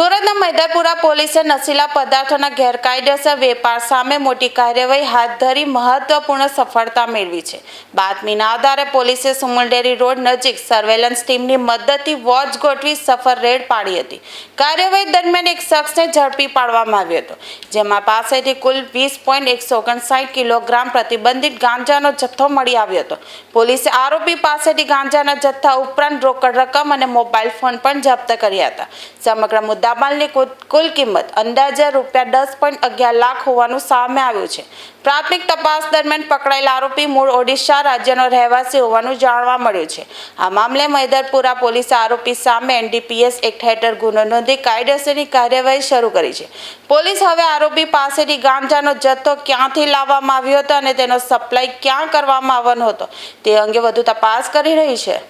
સુરતના મૈદરપુરા પોલીસે નશીલા પદાર્થોના ગેરકાયદેસર વેપાર સામે મોટી કાર્યવાહી હાથ ધરી મહત્વપૂર્ણ સફળતા મેળવી છે। બાતમીના આધારે પોલીસે સુમુલડેરી રોડ નજીક સર્વેલન્સ ટીમની મદદથી વોચ ગોઠવી સફળ રેડ પાડી હતી। કાર્યવાહી દરમિયાન એક શખ્સને ઝડપી પાડવામાં આવ્યો હતો, જેમાં પાસેથી કુલ 20.159 કિલોગ્રામ પ્રતિબંધિત ગાંજાનો જથ્થો મળી આવ્યો હતો। પોલીસે આરોપી પાસેથી ગાંજાના જથ્થા ઉપરાંત રોકડ રકમ અને મોબાઈલ ફોન પણ જપ્ત કર્યા હતા। સમગ્ર મુદ્દામાલની કુલ કિંમત અંદાજે ₹10.11 લાખ હોવાનું સામે આવ્યું છે। પ્રાથમિક તપાસ દરમિયાન પકડાયેલ આરોપી મૂળ ઓડિશા રાજ્યનો રહેવાસી હોવાનું જાણવા મળ્યું છે। આ મામલે મૈદરપુરા પોલીસે આરોપી સામે NDPS એક્ટ હેઠળ ગુનો નોંધી કાયદેસરની કાર્યવાહી શરૂ કરી છે। પોલીસ હવે આરોપી પાસેથી ગાંજાનો જથ્થો ક્યાંથી લાવવામાં આવ્યો હતો અને તેનો સપ્લાય ક્યાં કરવામાં આવવાનો હતો તે અંગે વધુ તપાસ કરી રહી છે।